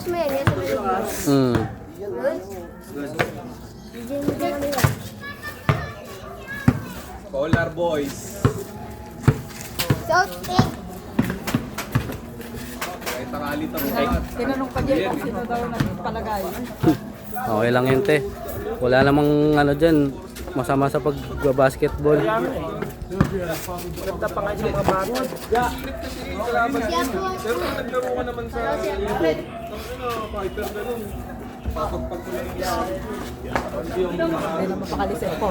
Tapos mo yan, yan sa may Polar Boys. South Take. Kahit tangali ito. Tinanong pa dyan kung sino daw nagpalagay. Okay lang yun, te. Wala namang ano dyan, masama sa pagbabasketball. Maganda pa nga yung mga bago. Pero naglaro ka naman sa... Fighter na nun. Papagpagpulang yan. Hindi naman pakalisip ko.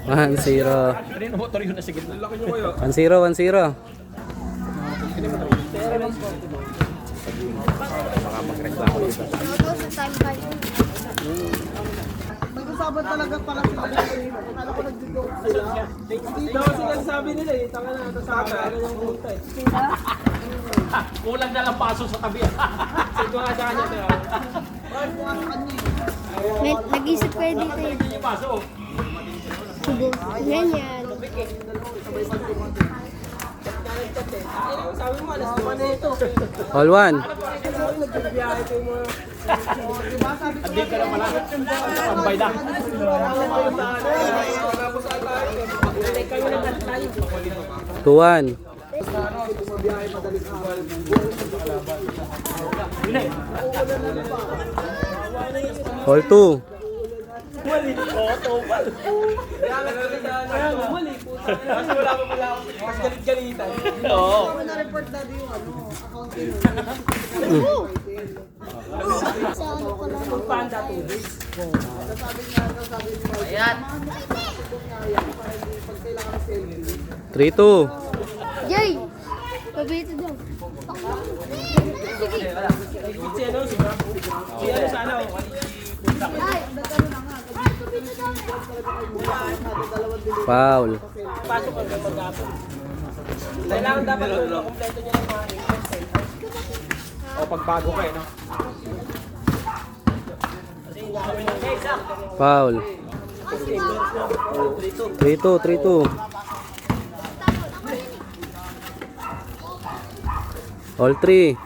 1-0. Laki nyo kayo. 1-0, 1-0. Magkasaban talaga pala sila. Akala ko nag-joke sila. Hindi daw sinasabi nila eh. Tanga na ito sa akin. Ano yung punta eh. Kulang na lang paso sa tabi. Ito nga sa kanya ito. Bakit mo nga sa kanya eh? Nag-isip kayo dito eh. Hindi niyo paso. Subo. Ganyan. Sabi mo, alas 2 na ito. All 1. Nagbibiyahe ko yung mga... Hindi ka na pala. Pambay na. 2-1. All 2. Mas galit-galitan. Oo. Ako na-report na yung accounting. Sa ano ko lang. Panda 2 days. Ayan. 3-2. Jay! Pabito daw. Sige. Si ano, si Bram. Si ano sana. Ay! Foul. Pasok ka ng mag-apon. Kailangan dapat kompleto niya ng mga interest. O pagbago ka eh, no? Foul. 3-2, 3-2. All 3.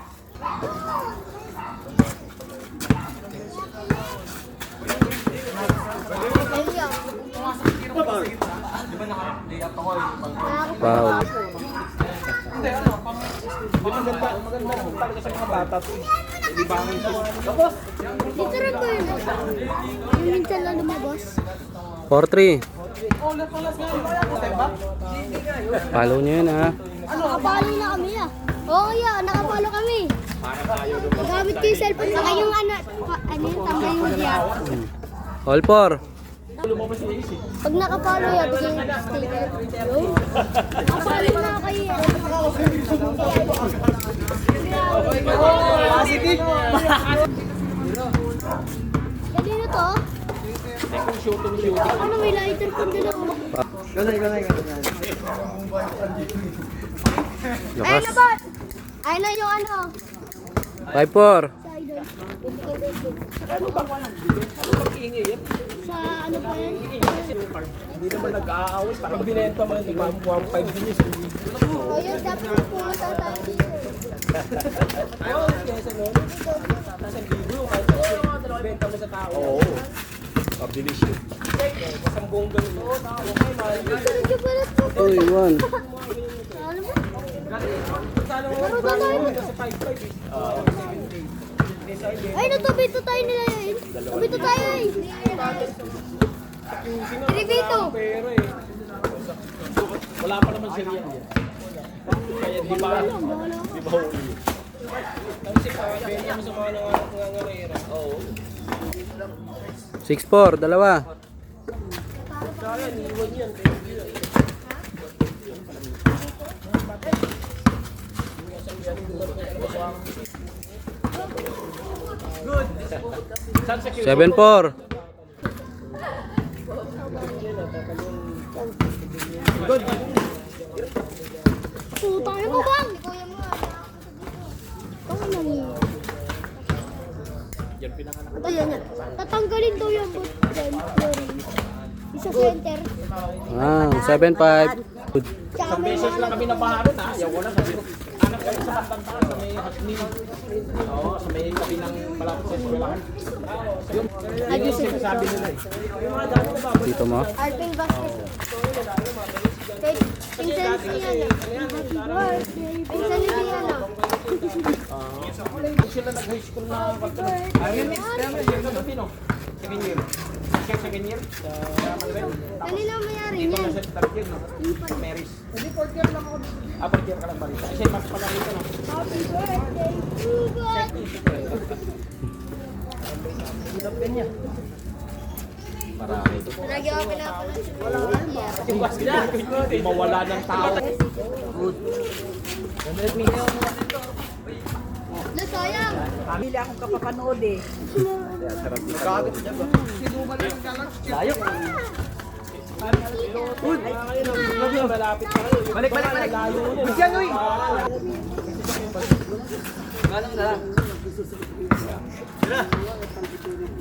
Foul. Maganda talaga sa mga bata to. Hindi bangon sila. Dito rin ko yun. Yung minsan lang lumabas. 4-3. Follow nyo yun, ha. Nakapalo na kami ah. Oo yeah, nakapalo kami. Gamit ko yung cellphone. Saka yung ano yung tambay mo diyan. All 4. Pag nakapalo yan, bigyan yung sticker. Nakapalo na kayo yan. Kanino to? Ano may lighter kung dalawa? Ayun na ba? Ayun na yung ano. 5-4. Sa ano pa yan? Hindi naman nag-aaway. Parang binenta mo yung 1.5 din yun. O yun, dapat pumunta tayo dito. Ayun, kesa no? Nasa video, kahit benta mo sa tao. Oo. Mabilis yun. Isang buong ganun. Oo, tao. Okay, mahal. Medyo pala to. Uy, 1. Alam mo? Sana mo, sa 5.5 eh. Ay, natubito tayo nila yun. Tubito tayo eh. Tribito. Pero eh. Wala pa naman sila yan. Kaya di ba? Di ba huli? Tapos si Papa, benta mo sa mga nangangarera. Oo. 6-4, dalawa. Kaya, niiwan yan. Saan sa 7-4. Puta na mo bang? Ano nang ito yan yan. Tatanggalin daw yung boot dyan. Isa center. Ah, 7-5. Good. Tsaka may beses mga lang kami nabaharon ha. Ayaw ko lang. Anak sa bandang taas, sa may Hasmin. Oo, sa may tabi ng malapit sa eskwelahan. Yun, yun yung sinasabi nila eh. Dito mo. Alvin Vasquez. Kay pinsan siya na. Pinsan niya na. Kung sila nag-high school na pagkagabi, no? Second year. Second year? Sa Manuel? Kanina mayari Dito na niyan. sa third year, no? Marys. Hindi, fourth year lang ako. Fourth year ka lang ba rin? Kasi mas pala rito, no? Happy birthday to God. Marami ito. Lagi ako pinapanood sa media. Hindi mawala ng tao. Na sayang. Bili akong kapapanood eh. Malapit pa rin. Balik. Diyan, uy!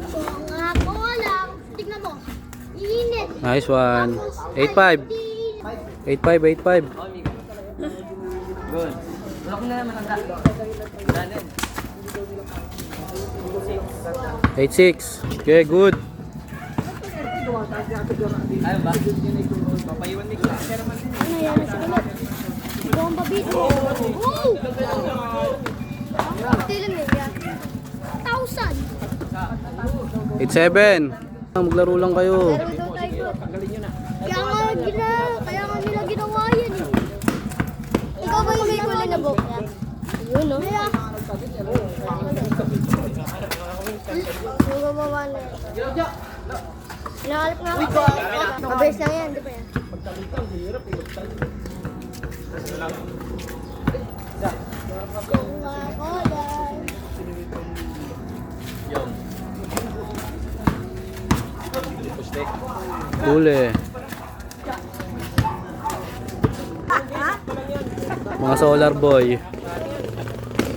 Kung ako lang, tignan mo. Iinit. Nice one. 8-5. 8-5, 8-5. 8-6. Okay, good. Ano yan? Nasikulot. Ito ang babito. Wow! Tilan mo yan. 1,000. 8-7. Maglaro lang kayo. Meron daw tayo doon. Kaya nga nila ginawa yan eh. Ikaw ba yung may kulay na buhok niya? Yun no? Yung gumawa na yan. Hinahalap nga ako. Mabilis lang yan, di ba yan? Coca-Cola. Huli. Mga solar boy.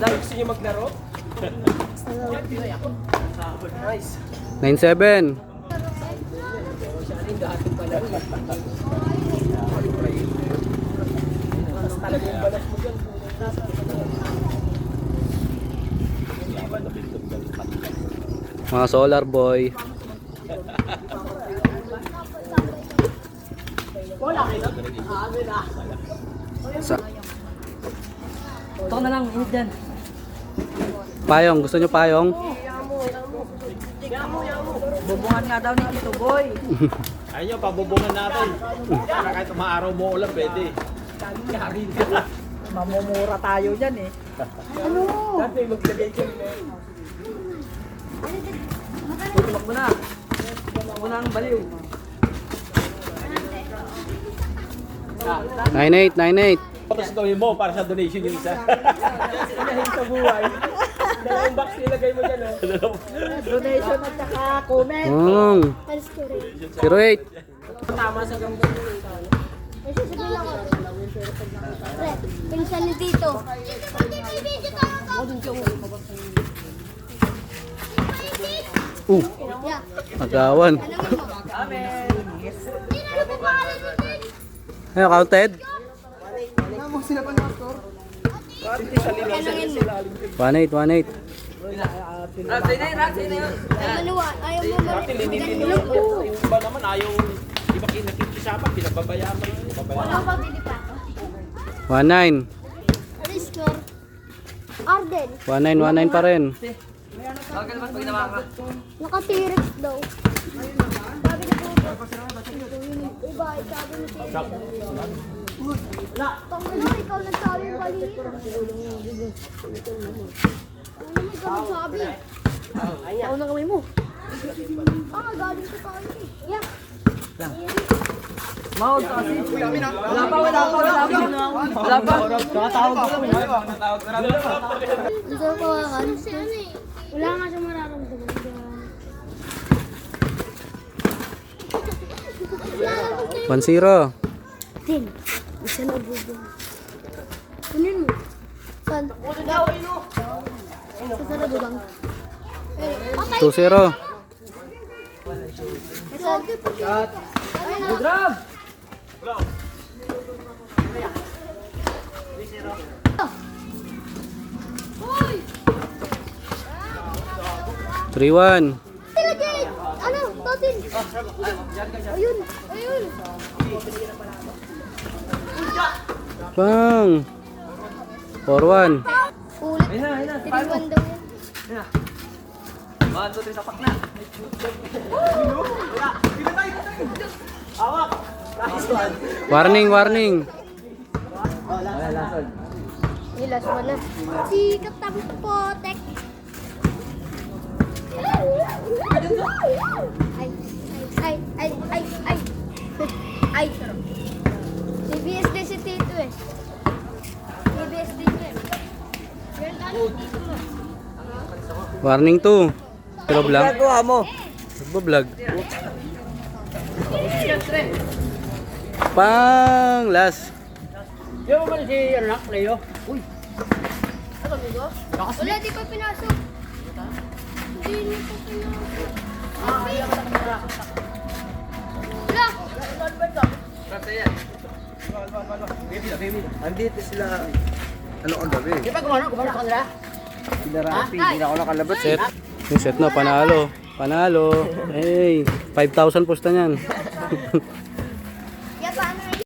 Gusto niyo maglaro? 9-7. Mga solar boy. Sa Ito na lang, init dyan. payong, gusto nyo payong? Bubungan nga daw ni Tito Boy. Ayun yung pabubungan natin. Para kahit umaaraw mo ulan, pwede. Yari ka. Mamumura tayo dyan eh. Dati maglagay ka rin. Tulog mo na. Tulog mo na ang baliw. 9-8, 9-8. Tapos gawin mo para sa donation yung isa. Inahin sa buhay. Dalawang box nilagay mo dyan, oh. Donation at saka comment. Alis ko rin. 0-8. Tama sa gamot. May sasabihin ako. Pre, pinsan ni Tito. Yeah. Agawan. Tanungin mo. Sino na po pangalan ni Tito? Ayun, counted? Tanungin mo. 1-8, 1-8. Manuwa, ayaw mo Dati linilinis mo. Yung iba naman ayaw, iba kinakikisama, pinababayaan mo. Ano ba pilipa? 1-9. Ano score? Arden. 1-9, 1-9 pa rin. Naka-T-Rex daw. Sabi na po. Iba, sabi ni Tito. Pangalo, ikaw nagsabi yung balita. Ano mo ikaw nagsabi? Ako na kamay mo. Galing sa tayo eh. Yeah. Mahod ka kasi. Wala pa. Tatawag ko lang. Gusto ko kawakan. Wala nga siya mararamdaman. Wala 1-0. Tin. Isa na bubo. Kunin mo. Saan? Sa sarado lang. 2-0. Grab! 3-1. Sila Jade! Ano? Totin! Ayun! Ayun! Bang! 4-1. Ulit. Ayun na. 3-1 daw yan. Ayun na. 1, 2, 3, tapak na. Warning, warning. Wala, lasod. May last one na. Si Kapitang Potek. Ay. Ay. CBS din si Tito eh. CBS din yan. Yan ano dito mo. Warning 2. Pero lang. Gagawa mo. Nagbablog. Pang! Last. Yung man si anak, Leo. Uy, Wala, di pa pinasok. Hindi niyo pa pinasok. Wala. Andito sila. Ano ang gabi? di ba gumano sa kanila? Sila Rapi, hindi na ako nakalabas. Set. Yung set na, panalo. Panalo. Hey, 5,000 pusta niyan.